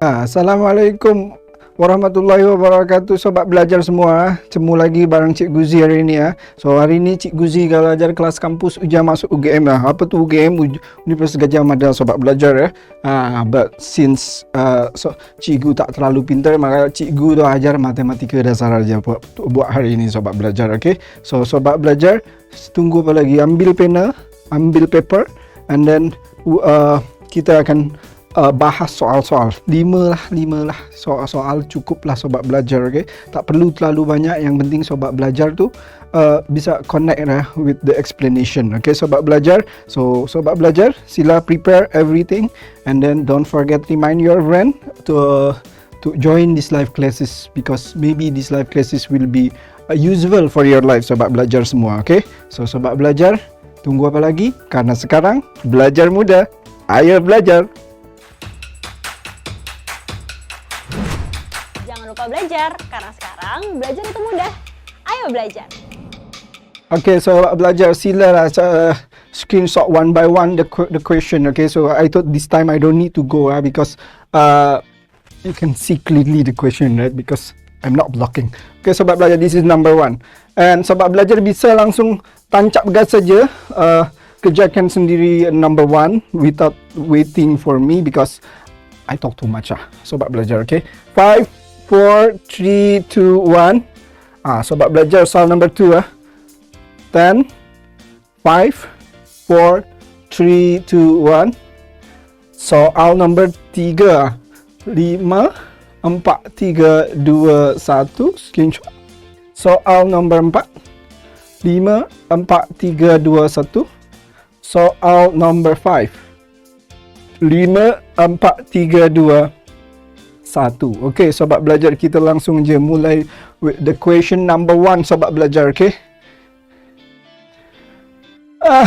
Assalamualaikum warahmatullahi wabarakatuh, sobat belajar semua. Cemu lagi bareng Cikgu Z hari ni ya. So hari ni Cikgu Z kalau ajar kelas kampus ujian masuk UGM lah. Apa tu UGM? Universitas Gadjah Mada, sobat belajar ya. But since Cikgu tak terlalu pintar, maka Cikgu tu ajar matematika dasar aja buat hari ni sobat belajar. Okay, so sobat belajar tunggu apa lagi? Ambil pena, ambil paper, and then kita akan bahas soal-soal. 5 lah soal-soal, cukup lah sobat belajar. Okay, tak perlu terlalu banyak, yang penting sobat belajar tu bisa connect lah with the explanation. Okay, sobat belajar. So sobat belajar, sila prepare everything, and then don't forget remind your friend to join these live classes, because maybe these live classes will be useful for your life, sobat belajar semua. Okay, so sobat belajar, tunggu apa lagi? Karena sekarang belajar mudah. Ayo belajar. Jangan lupa belajar, karena sekarang belajar itu mudah. Ayo belajar. Okay, so belajar silalah screenshot one by one the question. Okay, so I thought this time I don't need to go because you can see clearly the question, right? Because I'm not blocking. Okay, sobat belajar, this is number 1. And sobat belajar bisa langsung tancap gas saja. Kerjakan sendiri number 1 without waiting for me because I talk too much sobat belajar. Okay, 5, 4, 3, 2, 1. Sobat belajar soal number 2 10, 5, 4, 3, 2, 1. Soal number 3 5, 4, 3, 2, 1. Screenshot. Soal number 4 5, 4, 3, 2, 1. Soal number 5 5, 4, 3, 2, 1. Okay, sobat belajar, kita langsung je mulai with the question number 1, sobat belajar. Okay,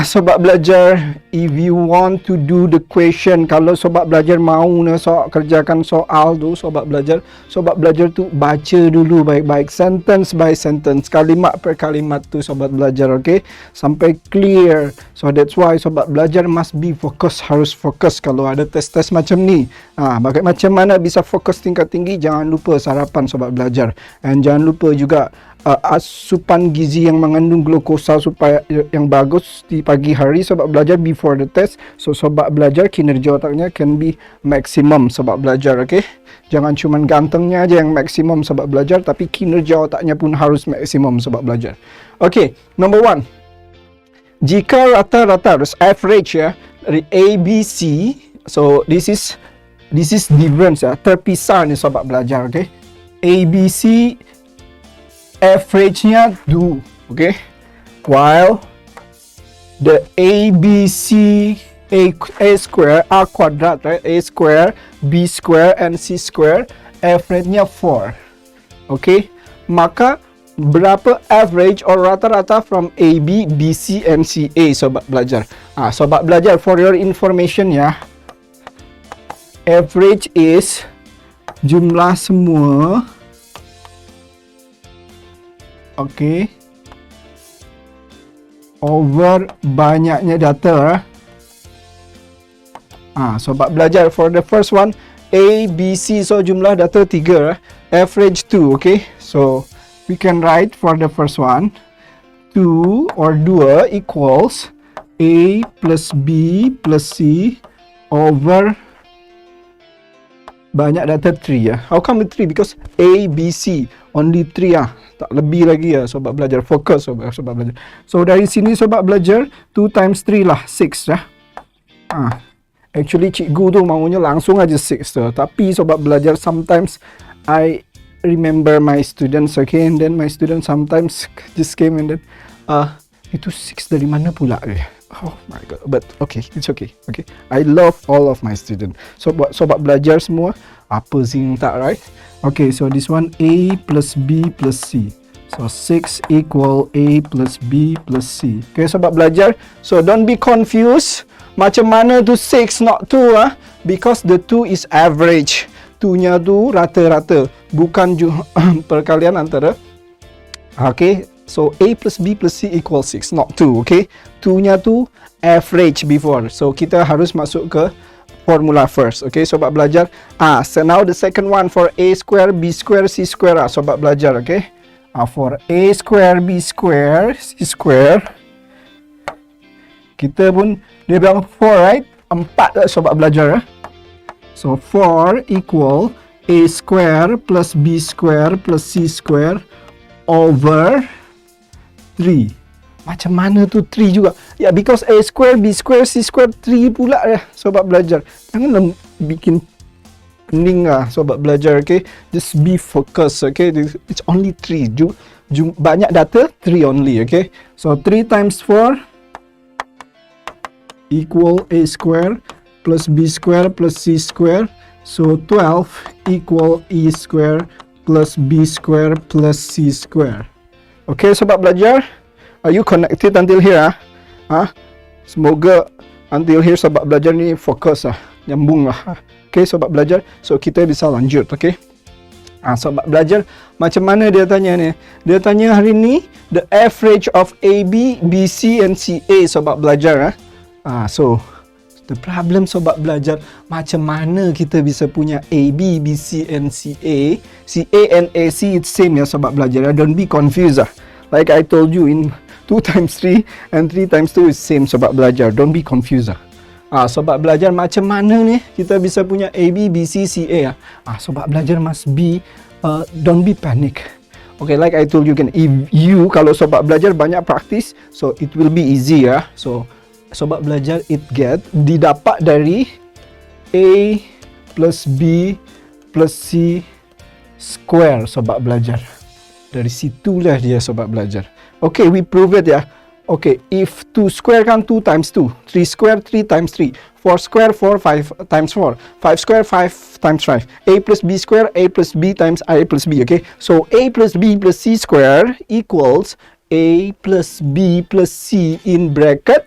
sobat belajar, if you want to do the question, kalau sobat belajar mau kerjakan soal tu, sobat belajar tu baca dulu baik-baik, sentence by sentence, kalimat per kalimat tu sobat belajar. Okay, sampai clear. So that's why sobat belajar must be focus, harus fokus kalau ada tes-tes macam ni. Macam mana bisa fokus tingkat tinggi? Jangan lupa sarapan sobat belajar, and jangan lupa juga asupan gizi yang mengandung glukosa supaya yang bagus di pagi hari sobat belajar before the test. So sobat belajar, kinerja otaknya can be maximum sobat belajar. Okay, jangan cuman gantengnya aja yang maksimum sobat belajar, tapi kinerja otaknya pun harus maksimum sobat belajar. Okay, number 1, jika rata-rata average ya dari A, B, C, so this is difference terpisah ni sobat belajar. Okay, A, B, C average-nya 2, okay, while the A, B, C, A square, A quadrat, right? A square, B square, and C square, average-nya 4. Okay, maka berapa average or rata-rata from AB, BC, and CA sobat belajar? Sobat belajar, for your information ya, average is jumlah semua, okay, over banyaknya data. Sobat belajar, for the first one A, B, C, so jumlah data 3, average 2. Okay, so we can write for the first one 2 or 2 equals A plus B plus C over banyak data 3 ya. How come 3? Because A, B, C only 3 tak lebih lagi sobat belajar. Fokus sobat belajar. So dari sini sobat belajar 2 times 3 lah 6 ya. Actually cikgu tu maunya langsung aja 6 tu. Tapi sobat belajar, sometimes I remember my students, okay, and then my students sometimes just came and then itu 6 dari mana pula oh my god, but okay, it's okay. Okay, I love all of my students. So buat sobat belajar semua, apa sih yang tak right? Okay, so this one A plus B plus C, so 6 equal A plus B plus C. Okay sobat belajar, so don't be confused macam mana tu 6 not 2 because the 2 is average. 2-nya tu rata-rata, bukan perkalian antara. Okay, so A plus B plus C equal 6, not 2. Okay, 2-nya tu average before, so kita harus masuk ke formula first. Okay, sobat belajar. So now the second one for A square, B square, C square sobat belajar. Okay, for A square, B square, C square, kita pun dia bilang 4, right? 4 sobat belajar. So 4 equal A square plus B square plus C square over 3. Macam mana tu 3 juga? Ya, because A square, B square, C square 3 pula sobat belajar. Jangan bikin pening sobat belajar, okay? Just be focused, okay? It's only 3. Banyak data, 3 only, okay? So 3 times 4 equal A square plus B square plus C square. So 12 equal E square plus B square plus C square. Okay, sobat belajar? Are you connected until here? Semoga until here sobat belajar ni fokus nyambung lah. Okay, sobat belajar. So kita bisa lanjut, okay? Sobat belajar, macam mana dia tanya ni? Dia tanya hari ni the average of AB, BC and CA sobat belajar. So the problem sobat belajar, macam mana kita bisa punya AB, BC and CA? CA and AC it's same ya sobat belajar. Don't be confused Like I told you, in 2 times 3 and 3 times 2 is same sobat belajar. Don't be confused sobat belajar, macam mana ni kita bisa punya AB, BC, CA sobat belajar must be don't be panic. Okay, like I told you kan, if you kalau sobat belajar banyak praktis, so it will be easy So sobat belajar didapat dari A plus B plus C square sobat belajar. Dari situlah dia sobat belajar. Okay, we prove it Okay, if 2 square kan 2 times 2, 3 square 3 times 3, 4 square 4 5 times 4, 5 square 5 times 5, A plus B square, A plus B times A plus B. Okay, so A plus B plus C square equals A plus B plus C in bracket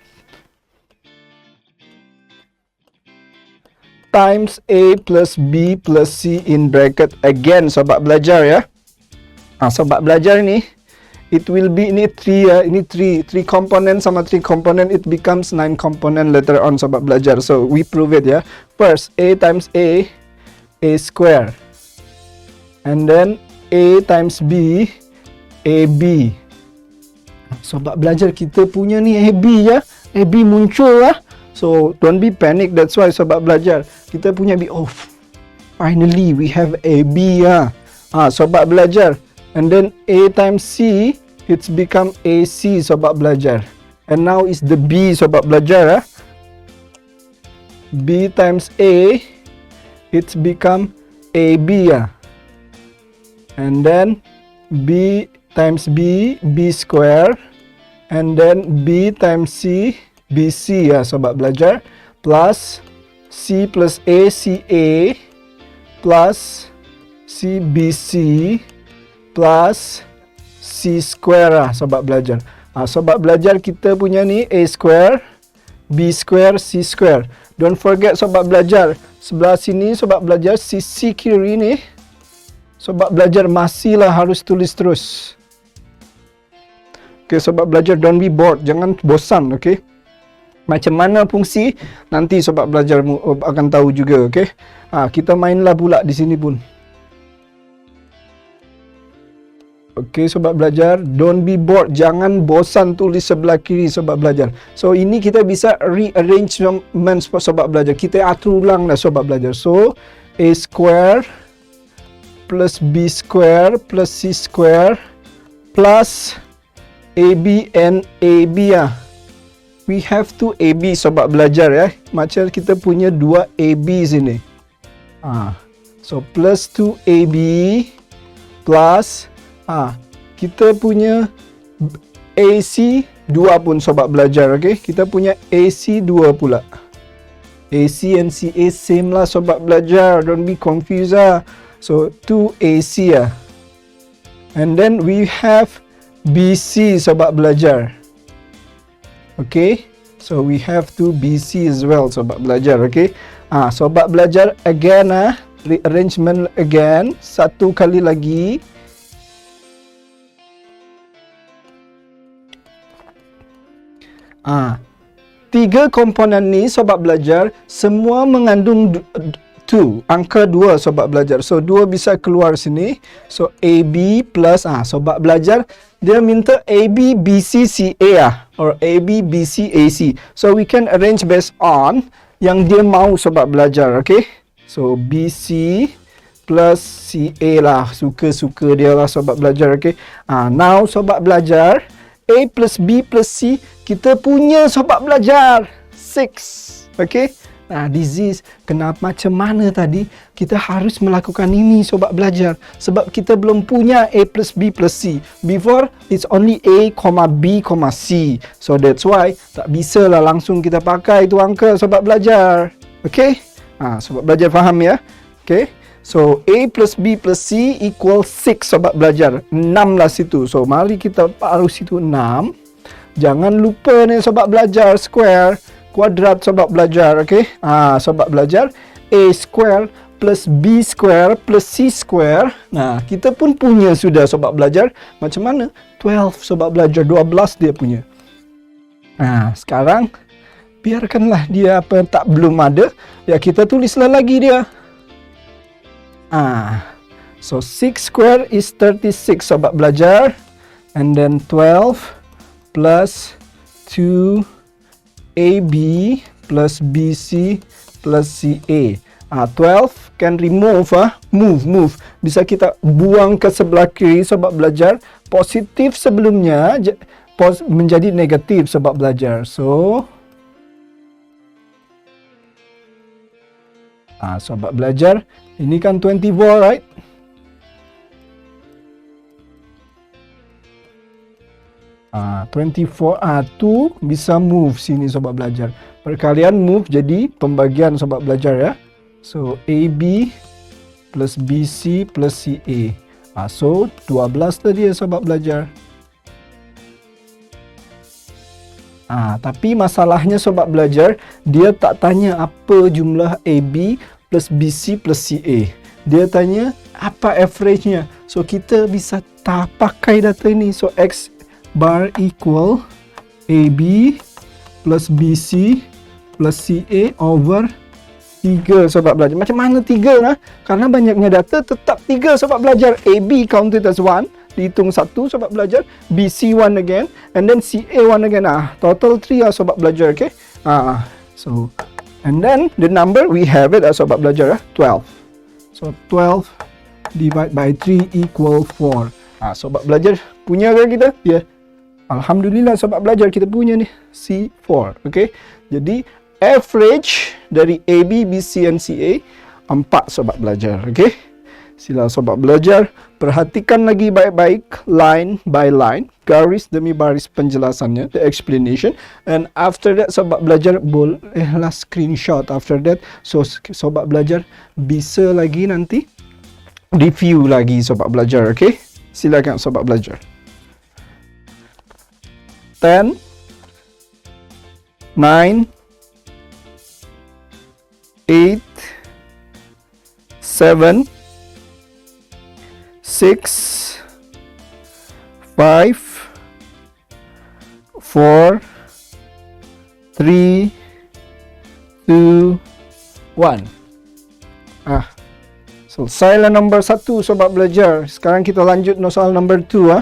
times A plus B plus C in bracket again sobat belajar ya. Sobat belajar ni it will be ini 3 component sama 3 component, it becomes 9 component later on sobat belajar. So we prove it ya. First A times A square, and then A times B, AB. Sobat belajar, kita punya ni AB AB muncul So don't be panic, that's why sobat belajar kita punya B. Finally we have AB sobat belajar. And then A times C, it's become AC sobat belajar. And now is the B sobat belajar B times A, it's become AB And then B times B, B square. And then B times C, BC sobat belajar. Plus C plus A, CA. Plus C, BC. Plus C square sobat belajar. Sobat belajar, kita punya ni A square, B square, C square. Don't forget sobat belajar, sebelah sini sobat belajar, sisi kiri ni sobat belajar masihlah harus tulis terus. Okay, sobat belajar, don't be bored, jangan bosan. Okay, macam mana fungsi nanti sobat belajar akan tahu juga. Okay, kita mainlah pula di sini pun. Okay, sobat belajar, don't be bored, jangan bosan tulis sebelah kiri sobat belajar. So ini kita bisa rearrangement sobat belajar, kita atur ulang sobat belajar. So A square plus B square plus C square plus AB and AB we have 2 AB sobat belajar macam kita punya 2 AB sini. So plus 2 AB plus kita punya AC 2 pun sobat belajar. Okay, kita punya AC 2 pula. AC and CA same lah sobat belajar, don't be confused So 2 AC and then we have BC sobat belajar. Okay, so we have 2 BC as well sobat belajar. Okay, sobat belajar again rearrangement again, satu kali lagi. tiga komponen ni sobat belajar semua mengandung 2, angka 2 sobat belajar. So 2 bisa keluar sini. So AB plus sobat belajar dia minta AB BC CA or AB BC AC. So we can arrange based on yang dia mau sobat belajar, okay? So BC plus CA lah, suka-suka dia lah sobat belajar, okay? Now sobat belajar, A plus B plus C kita punya sobat belajar 6, okay? Disease, kenapa macam mana tadi kita harus melakukan ini sobat belajar? Sebab kita belum punya A plus B plus C. Before, it's only A, B, C. So that's why tak bisa lah langsung kita pakai itu angka sobat belajar. Okay? Sobat belajar faham ya? Okay? So A plus B plus C equal 6 sobat belajar. 6 lah situ. So mari kita taruh situ 6. Jangan lupa ni sobat belajar square, kuadrat sobat belajar, okey? Sobat belajar A square plus B square plus C square. Kita pun punya sudah sobat belajar. Macam mana? 12 sobat belajar, 12 dia punya. Sekarang biarkanlah dia apa tak belum ada. Ya kita tulislah lagi dia. So 6 square is 36 sobat belajar. And then 12 plus 2 AB plus BC plus CA. 12 can remove, move. Bisa kita buang ke sebelah kiri sobat belajar. Positif sebelumnya menjadi negatif sobat belajar. So sobat belajar, ini kan 24, right? Ah, 24 2 bisa move sini sobat belajar. Perkalian move jadi pembagian sobat belajar ya. So AB plus BC plus CA. So 12 tadi ya sobat belajar. Tapi masalahnya sobat belajar, dia tak tanya apa jumlah AB plus BC plus CA. Dia tanya apa average-nya. So kita bisa pakai data ini. So X bar equal AB plus BC plus CA over 3 sobat belajar. Macam mana 3 lah? Karena banyaknya data tetap 3 sobat belajar. AB counted as 1, dihitung 1 sobat belajar, BC 1 again, and then CA 1 again. Total 3 lah sobat belajar, okay? So and then the number we have it sobat belajar 12. So 12 divide by 3 equal 4. Sobat belajar punya ke kita? Ya. Yeah. Alhamdulillah sobat belajar kita punya ni C4, okay? Jadi average dari AB, BC and CA 4 sobat belajar, okay? Sila sobat belajar perhatikan lagi baik-baik line by line, garis demi baris penjelasannya, the explanation, and after that sobat belajar bolehlah screenshot after that. So sobat belajar bisa lagi nanti review lagi sobat belajar, okay? Silakan sobat belajar. 10 9 8 7 6 5 4 3 2 1. Selesailah nombor 1 sobat belajar. Sekarang kita lanjut soal nombor 2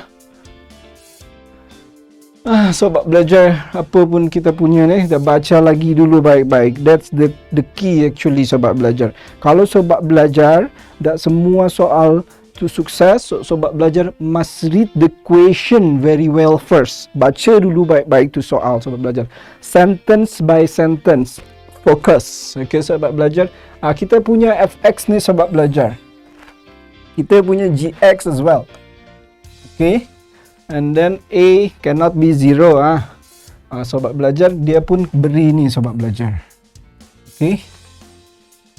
sobat belajar, apa pun kita punya ni, kita baca lagi dulu baik-baik. That's the key actually sobat belajar. Kalau sobat belajar tak semua soal tu sukses, sobat belajar must read the question very well first. Baca dulu baik-baik tu soal sobat belajar. Sentence by sentence. Fokus. Okay sobat belajar. Kita punya fx ni sobat belajar. Kita punya gx as well. Okay. And then A cannot be 0. Sobat belajar, dia pun beri ni sobat belajar. Okay.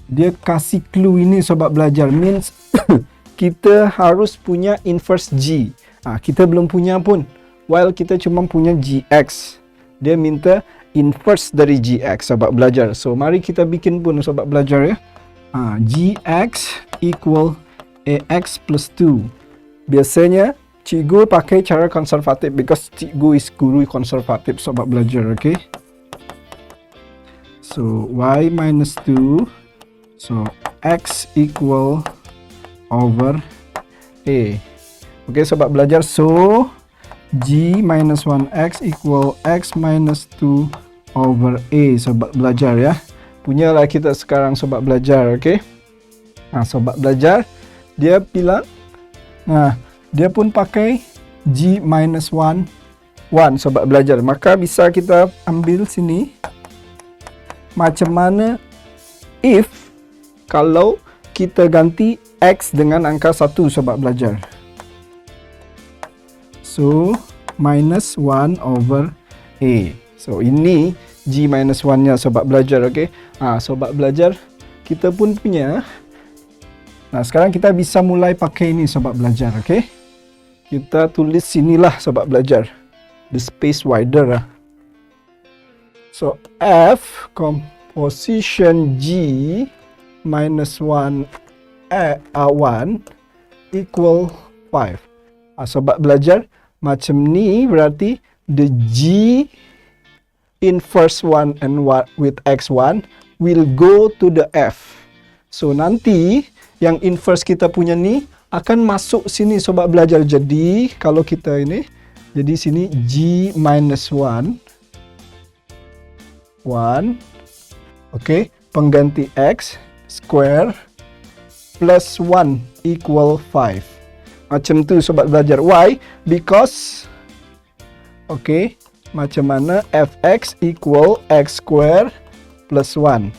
Dia kasih clue ini sobat belajar. Means kita harus punya inverse G. Kita belum punya pun. While kita cuma punya GX. Dia minta inverse dari GX sobat belajar. So mari kita bikin pun sobat belajar ya. GX equal AX plus 2. Biasanya cikgu pakai cara konservatif because cikgu is guru konservatif sobat belajar, okay? So y minus 2. So x equal over a. Okay, sobat belajar. So g minus 1x equal x minus 2 over a, sobat belajar ya. Punyalah kita sekarang sobat belajar, okay? Nah, sobat belajar, dia bilang, nah, dia pun pakai g minus 1 sobat belajar. Maka bisa kita ambil sini macam mana if kalau kita ganti x dengan angka 1 sobat belajar. So minus 1 over a. So ini g minus 1 nya sobat belajar, okay? Sobat belajar, kita pun punya. Nah, sekarang kita bisa mulai pakai ini sobat belajar, okay? Kita tulis sinilah sobat belajar, the space wider lah. So f composition g minus 1 equal 5. Sobat belajar, macam ni berarti the g inverse 1 and with x1 will go to the f. So nanti yang inverse kita punya ni akan masuk sini sobat belajar. Jadi kalau kita ini, jadi sini g minus 1 okay, pengganti x square plus 1 equal 5. Macam tu sobat belajar. Why? Because okay, macam mana fx equal x square plus 1.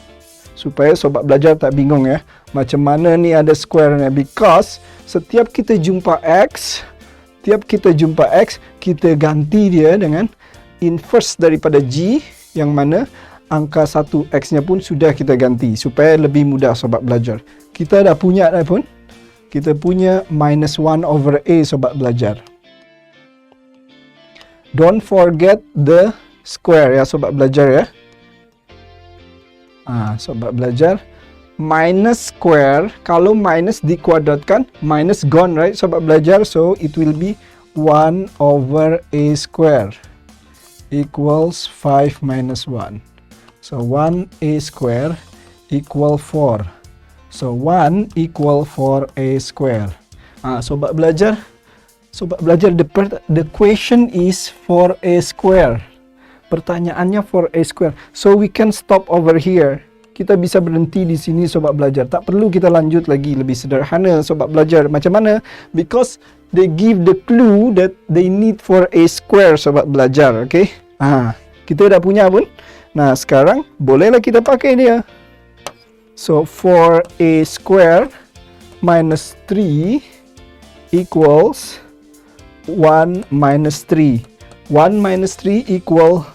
Supaya sobat belajar tak bingung ya, macam mana ni ada square-nya. Because setiap kita jumpa x, kita ganti dia dengan inverse daripada g, yang mana angka 1 x-nya pun sudah kita ganti supaya lebih mudah sobat belajar. Kita dah punya dah pun. Kita punya minus 1 over a sobat belajar. Don't forget the square ya sobat belajar ya. Sobat belajar, minus square, kalau minus dikuadratkan, minus gone, right sobat belajar? So it will be 1 over a square equals 5 minus 1. So 1a square equal 4. So 1 equal 4a square. Sobat belajar, the question is 4a square. Pertanyaannya 4a square. So we can stop over here. Kita bisa berhenti di sini sobat belajar. Tak perlu kita lanjut lagi, lebih sederhana sobat belajar. Macam mana? Because they give the clue that they need 4a square sobat belajar, okay? Kita dah punya pun. Nah, sekarang bolehlah kita pakai dia. So 4a square minus 3 equals 1 minus 3. 1 minus 3 equal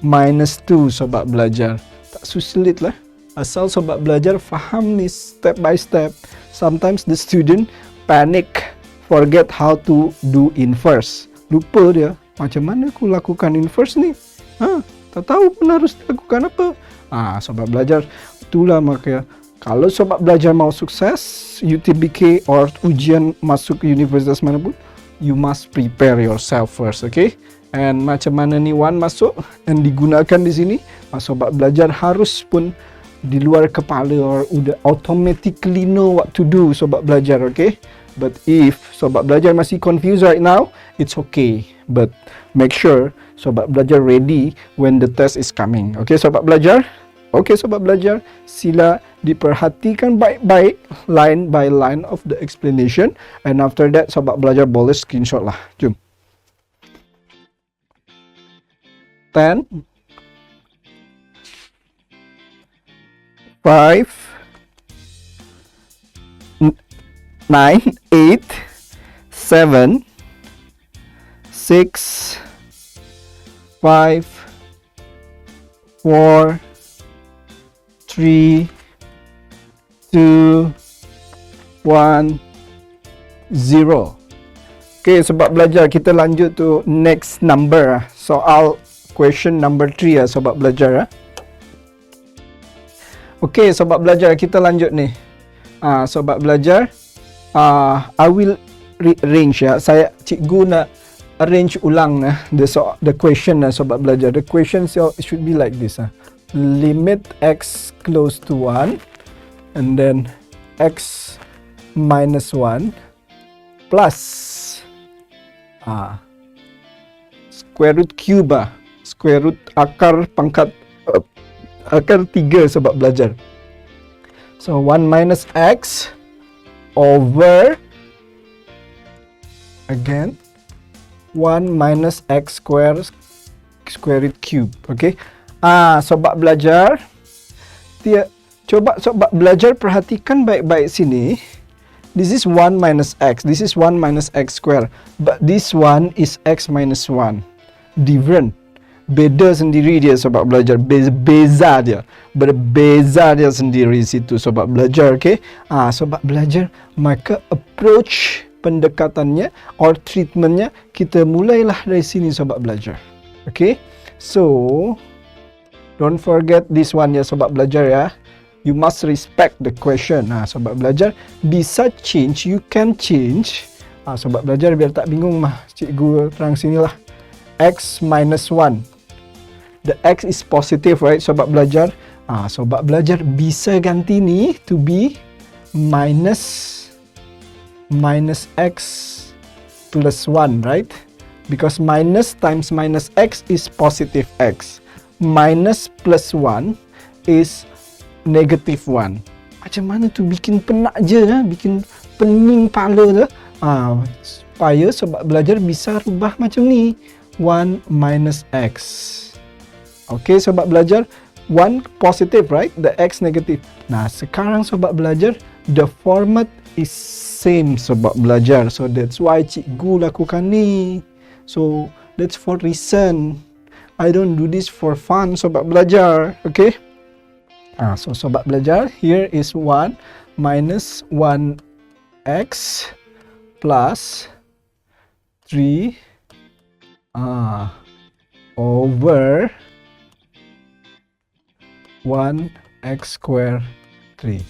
minus 2 sobat belajar. Tak sulit lah. Asal sobat belajar faham ni step by step. Sometimes the student panic, forget how to do inverse. Lupa dia, macam mana aku lakukan inverse ni? Tak tahu pun harus lakukan apa. Sobat belajar, itulah makanya kalau sobat belajar mau sukses UTBK or ujian masuk universitas manapun, you must prepare yourself first, okay? And macam mana ni 1 masuk dan digunakan di sini, sobat belajar harus pun di luar kepala or udah automatically know what to do sobat belajar, okay? But if sobat belajar masih confused right now, it's okay. But make sure sobat belajar ready when the test is coming. Okay sobat belajar? Okay sobat belajar, sila diperhatikan baik-baik line by line of the explanation, and after that sobat belajar boleh screenshot lah. Jom. 10 5 9 8 7 6 5 4 3 2 1 0. Okay, sobat belajar, kita lanjut to next number. Soal question number 3 sobat belajar. Okay, sobat belajar, kita lanjut ni. Sobat belajar, I will rearrange ya. Cikgu nak arrange ulang the question sobat belajar. The question should be like this. limit x close to 1 and then x minus 1 plus square root cube square root akar pangkat akar 3 sobat belajar. So 1 minus x over again 1 minus x square root cube. Okay. Sobat belajar, coba sobat belajar perhatikan baik-baik sini. This is 1 minus x. This is 1 minus x square. But this one is x minus 1. Different. Beda sendiri dia sobat belajar. Beza dia. Berbeza dia sendiri situ sobat belajar. Okay. Sobat belajar, maka approach pendekatannya or treatmentnya kita mulailah dari sini sobat belajar. Okay. So, don't forget this one ya sobat belajar ya. You must respect the question. Sobat belajar bisa change, you can change. Sobat belajar biar tak bingung cikgu terang sinilah. X minus 1. The x is positive, right sobat belajar? Sobat belajar bisa ganti ni to be minus x plus 1, right? Because minus times minus x is positive x. Minus plus 1 is negative 1. Macam mana tu bikin penak je bikin pening kepala tu. Supaya sobat belajar bisa rubah macam ni. 1 minus x. Okay, sobat belajar. 1 positive, right? The x negative. Sekarang sobat belajar, the format is same sobat belajar. So that's why cikgu lakukan ni. So that's for reason. I don't do this for fun sobat belajar. Okay. So sobat belajar, here is 1 minus 1x plus 3 over 1x square 3.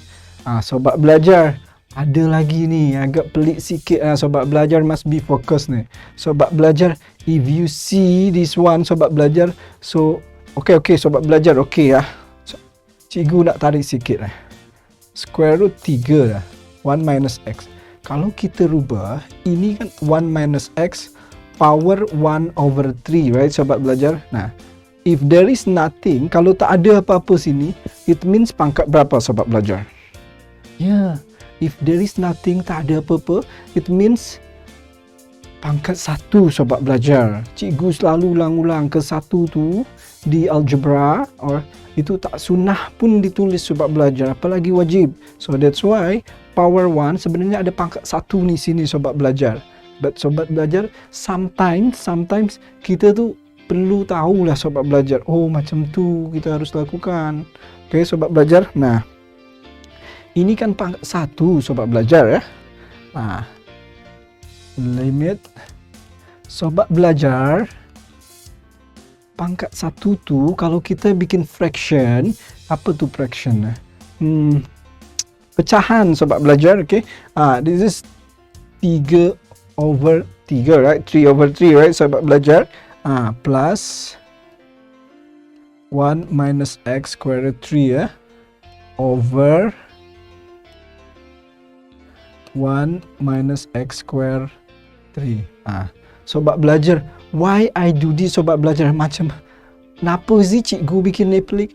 Sobat belajar, ada lagi ni agak pelik sikit. Sobat belajar must be focus ni. Sobat belajar, if you see this one sobat belajar, so okay sobat belajar, okay ya. Cikgu nak tarik sikit Square root 3 lah. 1 minus x. Kalau kita rubah, ini kan 1 minus x power 1 over 3, right sobat belajar? If there is nothing, kalau tak ada apa-apa sini, it means pangkat berapa sobat belajar? If there is nothing, tak ada apa-apa, it means pangkat 1 sobat belajar. Cikgu selalu ulang-ulang ke 1 tu di algebra or itu tak sunnah pun ditulis sobat belajar, apalagi wajib. So that's why power 1 sebenarnya ada pangkat 1 ni sini sobat belajar. But sobat belajar, sometimes kita tu perlu tahulah sobat belajar. Oh, macam tu kita harus lakukan. Okay sobat belajar. Ini kan pangkat 1 sobat belajar ya. Limit sobat belajar, pangkat 1 tu kalau kita bikin fraction, apa tu fraction? Pecahan sobat belajar, okay? This is 3 over 3, right? 3 over 3, right sobat belajar? Plus 1 minus x square root 3 ya, over 1 minus x square 3. Sobat belajar, why I do this sobat belajar? Macam kenapa sih cikgu bikin ni pelik?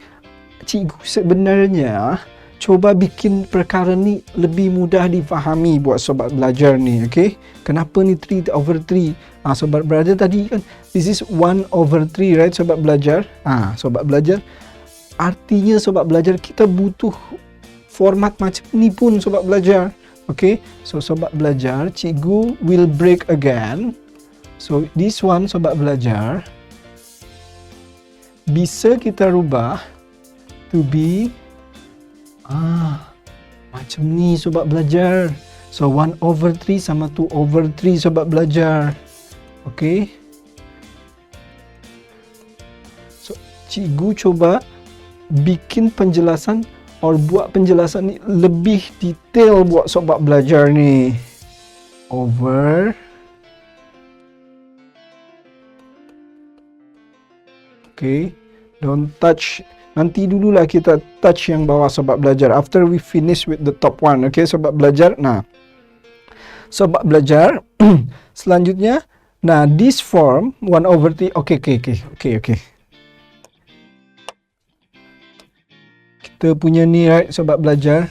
Cikgu sebenarnya cuba bikin perkara ni lebih mudah difahami buat sobat belajar ni, okay? Kenapa ni 3 over 3? Sobat belajar tadi kan, this is 1 over 3, right sobat belajar? Sobat belajar, artinya sobat belajar kita butuh format macam ni pun sobat belajar. Okay, so sobat belajar, cikgu will break again. So this one sobat belajar bisa kita rubah to be macam ni sobat belajar. So 1 over 3 sama 2 over 3 sobat belajar. Okay, so cikgu coba bikin penjelasan or buat penjelasan ni lebih detail buat sobat belajar ni. Over okay, don't touch Nanti dululah kita touch yang bawah sobat belajar. After we finish with the top one. Okay, sobat belajar. Nah, sobat belajar. Selanjutnya, nah, this form 1/3. Okay. Kita punya ni, right, sobat belajar.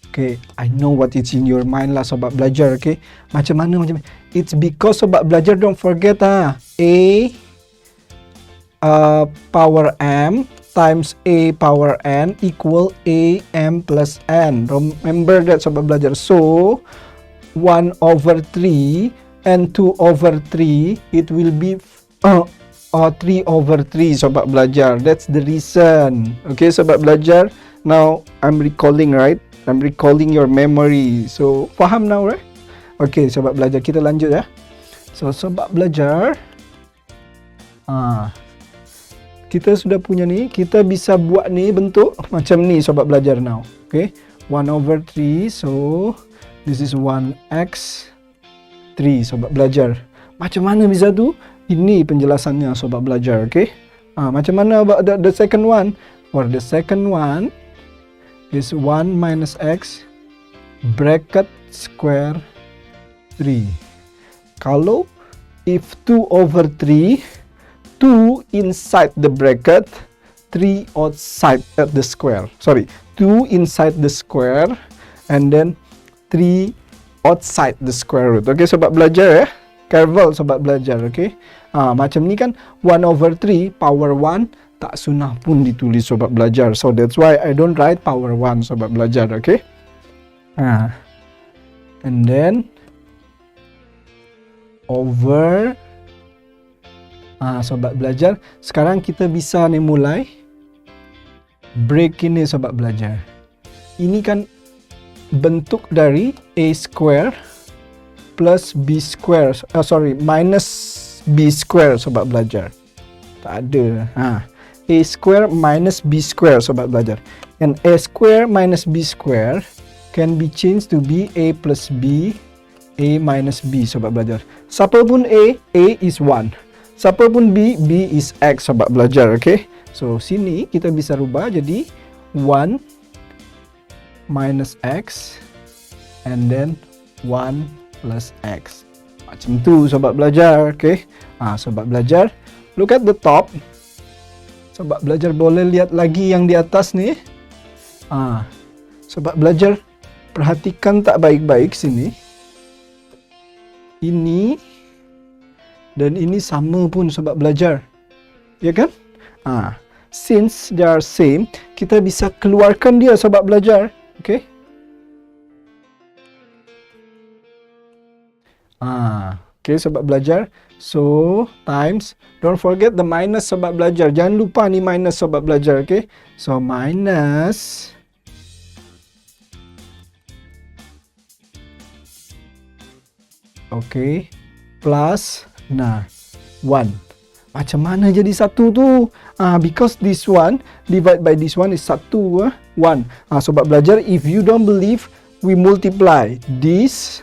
Okay, I know what is in your mind lah sobat belajar. Okay, macam mana? It's because sobat belajar, don't forget A power m times A power n equal AM plus n. Remember that sobat belajar. So 1/3 and 2/3 it will be 3/3 sobat belajar. That's the reason. Okay, sobat belajar. Now I'm recalling, right? I'm recalling your memory. So faham now, right? Okay, sobat belajar, kita lanjut ya. So sobat belajar, kita sudah punya ni. Kita bisa buat ni bentuk macam ni sobat belajar now. Okay, 1/3. So this is 1x3 sobat belajar. Macam mana bisa tu? Ini penjelasannya sobat belajar. Okay, macam mana about the second one? For the second one is 1 minus x bracket square 3. Kalau if 2/3, 2 inside the bracket, 3 outside at the square. Sorry, 2 inside the square and then 3 outside the square root. Okay, sobat belajar ya. Careful sobat belajar, okay? Macam ni kan 1/3 power 1 tak sunnah pun ditulis sobat belajar. So that's why I don't write power 1 sobat belajar, okay? And then over sobat belajar, sekarang kita bisa nih mulai break ini sobat belajar. Ini kan bentuk dari A square plus B square, minus B square sobat belajar. Tak ada. A square minus B square sobat belajar. And A square minus B square can be changed to be A plus B, A minus B sobat belajar. Siapa pun A is 1. Siapa pun B is X sobat belajar, okay? So sini kita bisa rubah jadi 1 minus X and then 1 plus X. Macam tu sobat belajar, okay? Sobat belajar, look at the top. Sobat belajar boleh lihat lagi yang di atas ni. Sobat belajar perhatikan tak baik-baik sini. Ini dan ini sama pun sobat belajar. Ya kan? Since they are same, kita bisa keluarkan dia sobat belajar. Okay? Okay sobat belajar. So times, don't forget the minus sobat belajar. Jangan lupa ni minus sobat belajar, okay? So minus plus 1. Macam mana jadi satu tu? Because this one divide by this one is 1. Sobat belajar, if you don't believe, we multiply this.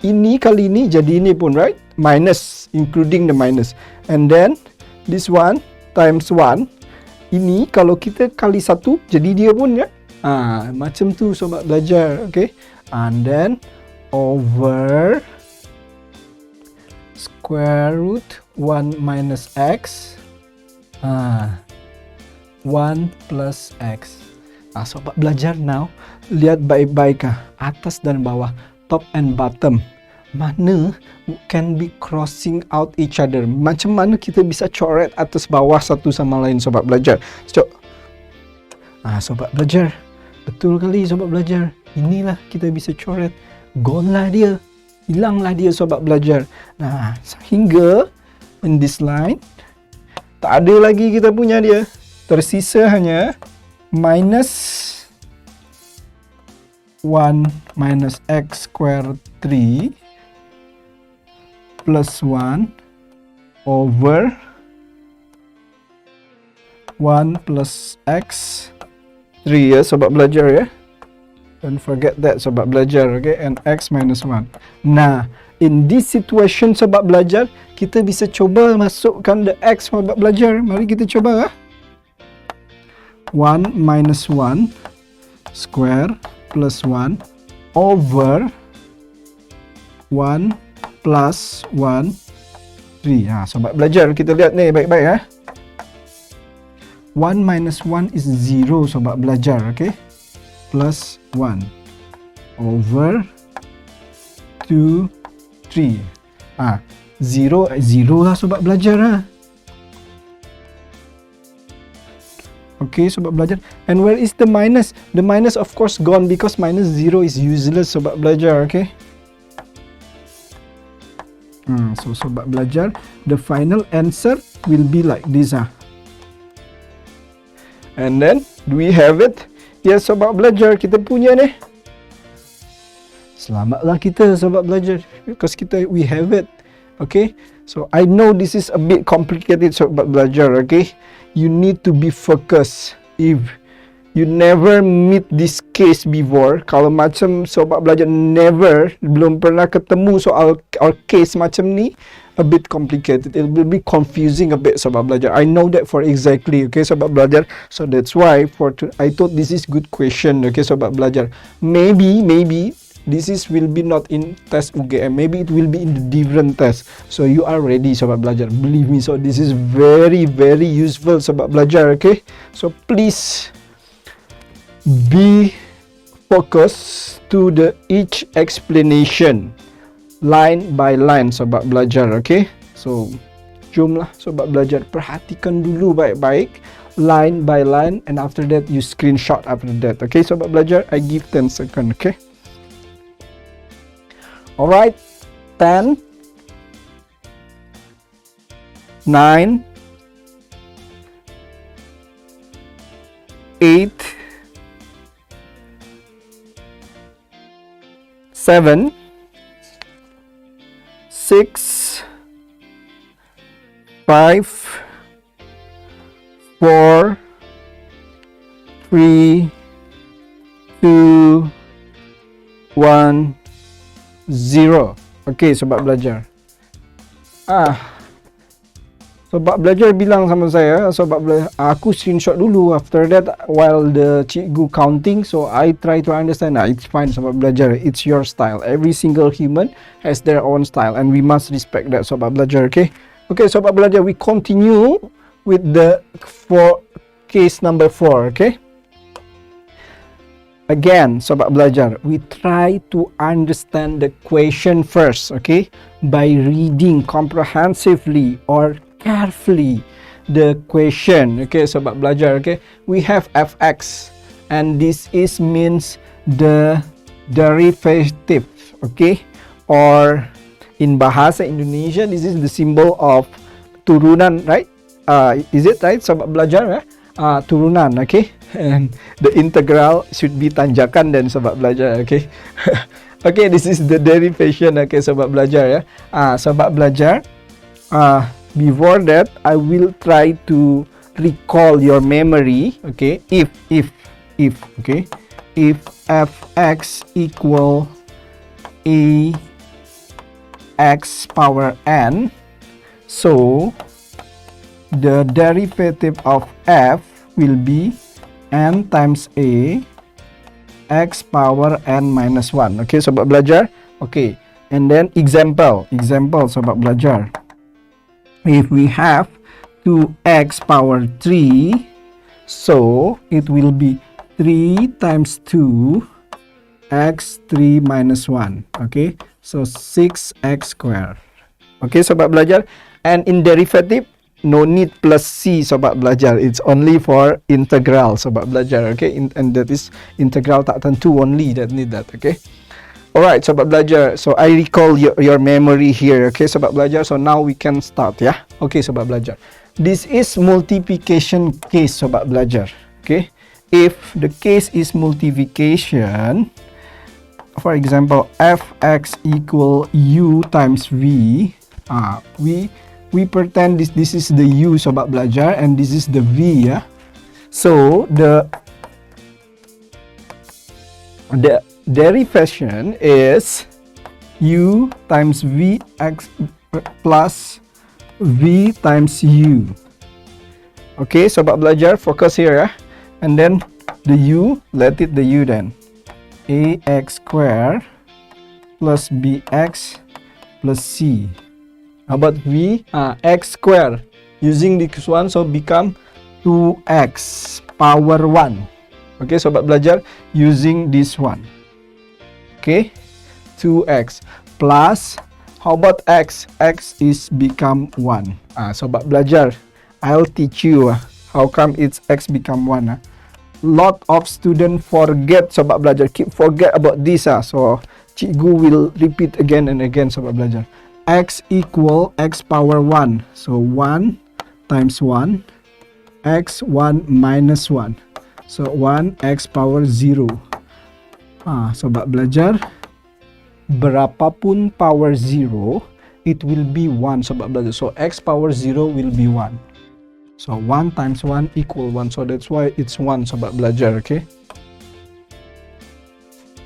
Ini kali ini jadi ini pun, right? Minus, including the minus. And then this one times 1. Ini kalau kita kali 1 jadi dia pun, ya. Macam tu sobat belajar, okay? And then over square root 1 minus x 1 plus x. Sobat belajar now, lihat baik-baik atas dan bawah, top and bottom. Mana can be crossing out each other. Macam mana kita bisa coret atas bawah satu sama lain sobat belajar. Sobat belajar, betul kali sobat belajar. Inilah kita bisa coret. Gone lah dia. Hilanglah dia sobat belajar. Sehingga in this line tak ada lagi kita punya dia. Tersisa hanya minus 1 minus x square 3 plus 1 over 1 plus x 3 ya sobat belajar ya. Don't forget that sobat belajar, okay? And x minus 1. In this situation sobat belajar, kita bisa coba masukkan the x sobat belajar. Mari kita coba 1 minus 1 square plus 1 over 1 plus 1 3. Sobat belajar, kita lihat ni baik-baik ya. 1 minus 1 is 0 sobat belajar, okay? Plus 1 over 2 3. 0 lah sobat belajar . Okay, sobat belajar. And where is the minus? The minus of course gone because minus 0 is useless sobat belajar, okay? So sobat belajar, the final answer will be like this . And then, do we have it? Yes, sobat belajar, kita punya ni. Selamatlah kita sobat belajar, because we have it. Okay, so I know this is a bit complicated sobat belajar, okay? You need to be focused. If you never meet this case before, kalau macam sobat belajar belum pernah ketemu soal or case macam ni, a bit complicated. It will be confusing a bit sobat belajar. I know that for exactly, okay sobat belajar. So that's why I thought this is good question, okay sobat belajar. Maybe this will be not in test UGM. Maybe it will be in the different test. So you are ready sobat belajar. Believe me, so this is very useful sobat belajar, okay? So please be focused to each explanation line by line sobat belajar, okay? So jomlah sobat belajar, perhatikan dulu baik-baik line by line, and after that you screenshot after that, okay sobat belajar? I give 10 seconds, okay? Alright, 10 9 8 7 6 5 4 3 2 1 0. Okay sobat belajar. Sobat belajar bilang sama saya, aku screenshot dulu. After that, while the cikgu counting, so I try to understand. It's fine sobat belajar, it's your style. Every single human has their own style, and we must respect that sobat belajar, okay? Okay sobat belajar, we continue with the case number 4, okay? Again, sobat belajar, we try to understand the question first, okay? By reading comprehensively or carefully the question, okay sobat belajar, okay? We have fx, and this means the derivative, okay? Or in bahasa Indonesia, this is the symbol of turunan, right? Is it right sobat belajar? Turunan, okay? And the integral should be tanjakan dan sobat belajar, okay? Okay, this is the derivation, okay sobat belajar ya. Sobat belajar, before that I will try to recall your memory, okay? If okay, if fx equal a x power n, so the derivative of f will be n times a x power n minus 1. Okay sobat belajar. Okay, and then example sobat belajar. If we have 2x power 3, so it will be 3 times 2 x 3 minus 1. Okay, so 6x squared. Okay sobat belajar. And in derivative, no need plus c sobat belajar, it's only for integral sobat belajar, okay? And that is integral tak tentu only that need that, okay? Alright sobat belajar, so I recall your memory here, okay sobat belajar? So now we can start ya. Okay sobat belajar, this is multiplication case sobat belajar, okay? If the case is multiplication, for example fx equal u times v, we pretend this is the u sobat belajar, and this is the v ya. So the derivation is u times vx plus v times u. Okay sobat belajar, focus here ya. And then the u, let it the u then. Ax square plus bx plus c. How about v? X square. Using this one, so become 2x power 1. Okay, sobat belajar, using this one. Okay, 2x plus, how about x? X is become 1. Sobat belajar, I'll teach you how come it's x become 1. Lot of student forget, sobat belajar, keep forget about this. So cikgu will repeat again and again, sobat belajar. X equal x power 1. So 1 times 1, x 1 minus 1. So 1 x power 0. Sobat belajar, berapapun power 0, it will be 1, sobat belajar. So x power 0 will be 1. So 1 times 1 equal 1. So that's why it's 1, sobat belajar. Okay,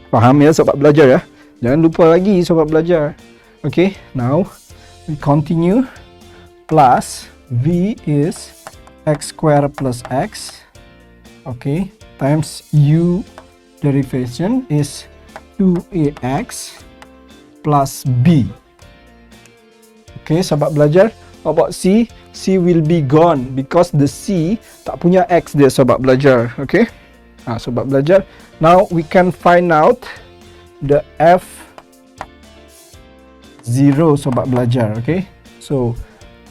paham ya sobat belajar ya? Jangan lupa lagi sobat belajar. Okay, now we continue. Plus v is x square plus x, okay, times u derivation is 2ax plus b. Okay, sahabat belajar. How about c? C will be gone because the c tak punya x dia, sahabat belajar. Okay, sahabat belajar. Now we can find out the f0, sahabat belajar. Okay, so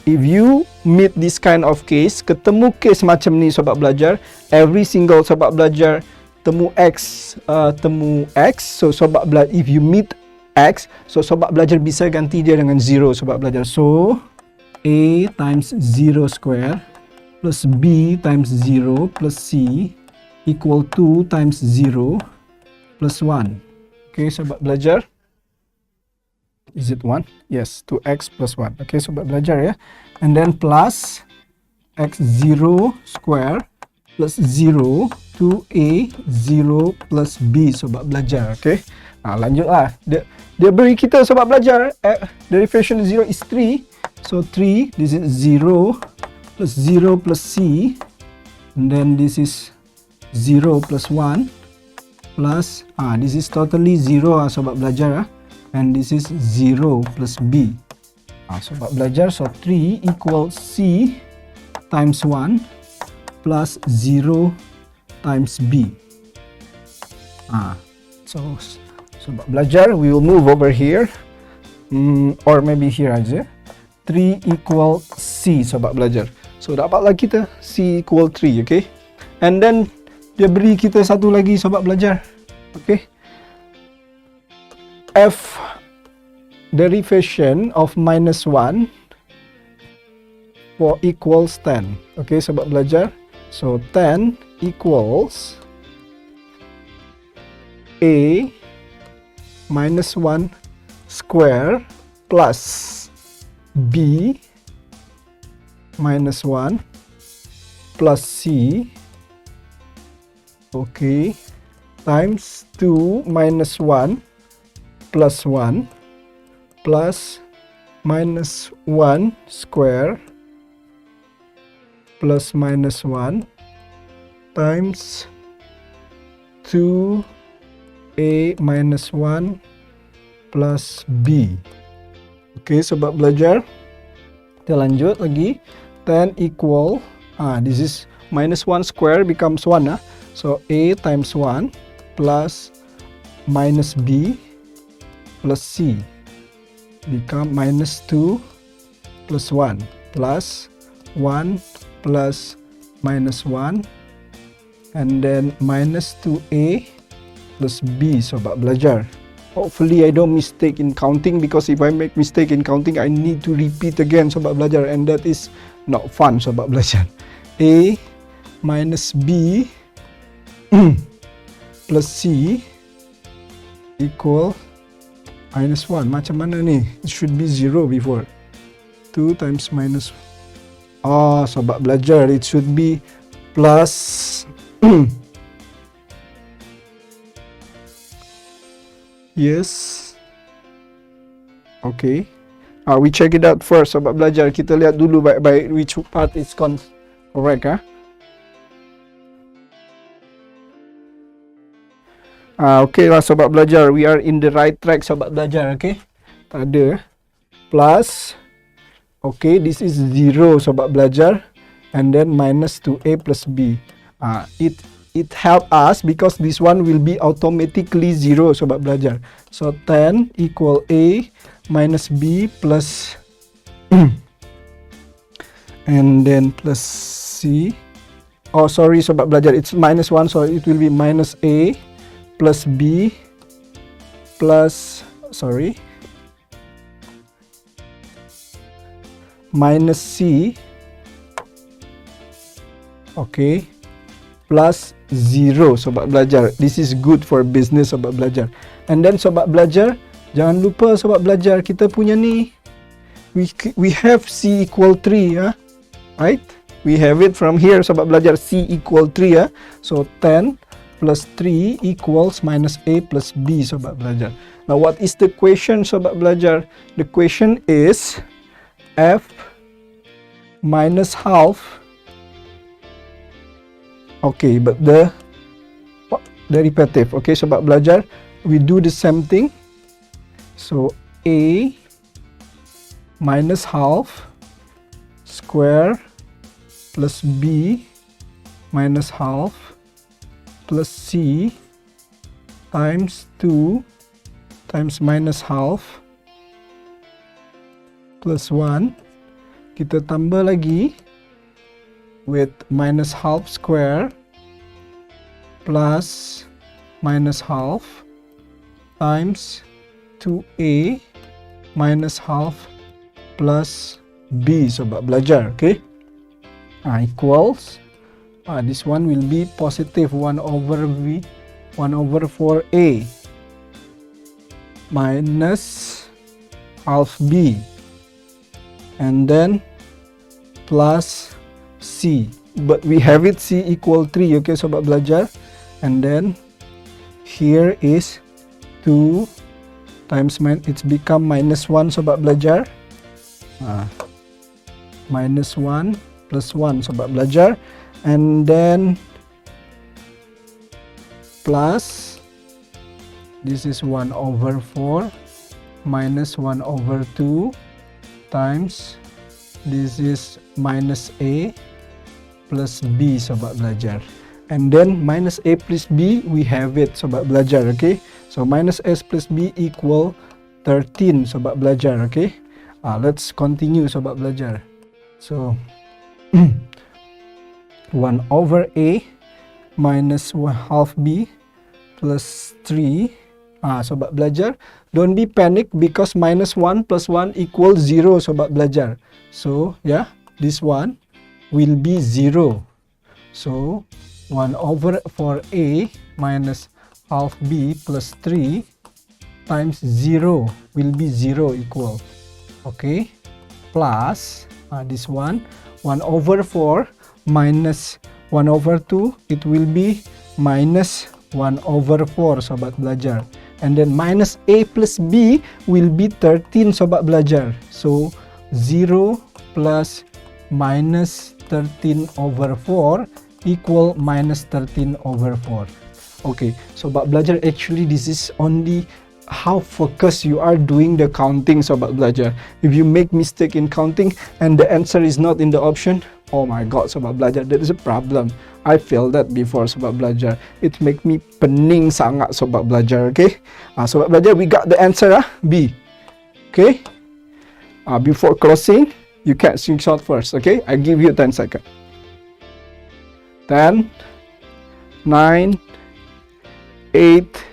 if you meet this kind of case, ketemu case macam ni sobat belajar, every single sobat belajar temu x, so sobat belajar, if you meet x, so sobat belajar bisa ganti dia dengan 0, sobat belajar. So a times 0 square plus b times 0 plus c equal 2 times 0 plus 1. Okay, sobat belajar. Is it 1? Yes, 2x plus 1. Okay, sobat belajar ya. And then plus x0 square plus 0 2a 0 plus b, sobat belajar. Okay, lanjutlah. Dia beri kita, sobat belajar, derivation 0 is 3. So 3, this is 0 plus 0 plus c. And then this is 0 plus 1 plus, this is totally 0, sobat belajar. And this is 0 plus b. Sobat belajar, so 3 equals c times 1 plus 0 times b. So sobat belajar, we will move over here, or maybe here aja. 3 equal c, sobat belajar. So dapatlah kita c equal 3. Okay, and then dia beri kita satu lagi, sobat belajar. Okay, f derivation of minus 1 for equals 10. Okay, sobat belajar. So 10 equals a minus 1 square plus b minus 1 plus c, okay, times 2 minus 1 plus 1 plus minus 1 square plus minus 1 times 2a minus 1 plus b. Oke, sobat belajar, kita lanjut lagi. 10 equal, this is minus 1 square becomes 1. So a times 1 plus minus b plus c become minus 2 plus 1 plus 1 plus minus 1 and then minus 2a plus b, sobat belajar. Hopefully I don't mistake in counting, because if I make mistake in counting I need to repeat again, sobat belajar, and that is not fun, sobat belajar. A minus b plus c equal minus 1. Macam mana ni? It should be 0 before. 2 times minus, sobat belajar, it should be plus yes. Okay, we check it out first, sobat belajar. Kita lihat dulu baik-baik which part is correct. Okay lah sobat belajar, we are in the right track sobat belajar. Okay, tak ada plus. Okay, this is 0 sobat belajar, and then minus 2a plus b. It help us because this one will be automatically 0 sobat belajar. So 10 equal a minus b plus and then plus c. Oh sorry sobat belajar, it's minus 1, so it will be minus a plus b plus minus c, okay, plus 0 sobat belajar. This is good for business sobat belajar. And then sobat belajar, jangan lupa sobat belajar, kita punya ni we have c equal 3 right? We have it from here sobat belajar, c equal 3 So 10 plus 3 equals minus a plus b sobat belajar. Now what is the question sobat belajar? The question is f minus half. Okay, but the derivative. Okay sobat belajar, we do the same thing. So a minus half square plus b minus half plus c times 2 times minus half plus 1. Kita tambah lagi with minus half square plus minus half times 2a minus half plus b sobat belajar. Okay, equals this one will be positive 1 over 4a minus half b, and then plus c, but we have it c equal 3. Okay sobat belajar, and then here is 2 times it's become minus 1 sobat belajar. Minus 1 plus 1 sobat belajar, and then plus this is 1 over 4 minus 1 over 2 times this is minus a plus b sobat belajar, and then minus a plus b we have it sobat belajar. Okay, so minus s plus b equal 13 sobat belajar. Okay, let's continue sobat belajar. So 1 over a minus half b plus 3. Sobat belajar, don't be panic because minus 1 plus 1 equals 0 sobat belajar. So yeah, this one will be 0. So 1 over 4a minus half b plus 3 times 0 will be 0 equal. Okay, plus this one 1 over 4 minus 1 over 2, it will be minus 1 over 4 sobat belajar, and then minus a plus b will be 13 sobat belajar. So 0 plus minus 13 over 4 equal minus 13 over 4. Okay, sobat belajar, actually this is only how focused you are doing the counting sobat belajar. If you make mistake in counting and the answer is not in the option, oh my god sobat belajar, that is a problem. I failed that before sobat belajar. It make me pening sangat sobat belajar. Okay, sobat belajar, we got the answer B. Okay, before closing you can screenshot first. Okay, I give you 10 seconds. 10 9 8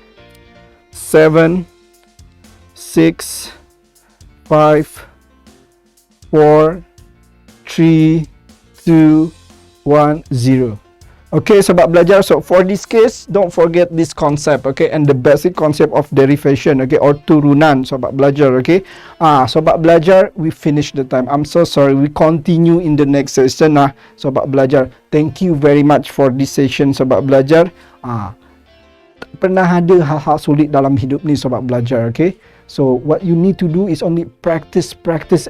7 6 5 4 3 2 1 0. Okay sobat belajar, so for this case don't forget this concept, okay, and the basic concept of derivation, okay, or turunan sobat belajar. Okay, sobat belajar, we finish the time. I'm so sorry, we continue in the next session sobat belajar. Thank you very much for this session sobat belajar. Pernah ada hal-hal sulit dalam hidup ni sobat belajar. Okay, so what you need to do is only practice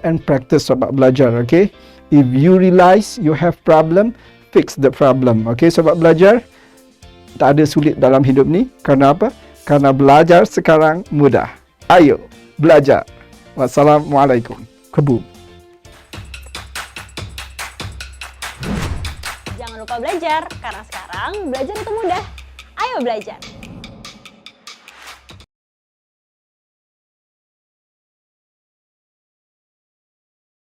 and practice sobat belajar. Okay, if you realize you have problem, fix the problem. Okay sobat belajar, tak ada sulit dalam hidup ni. Karena apa? karena belajar sekarang mudah. Ayo, belajar. Wassalamualaikum. Kebun. Jangan lupa belajar, karena sekarang belajar itu mudah. Ayo belajar!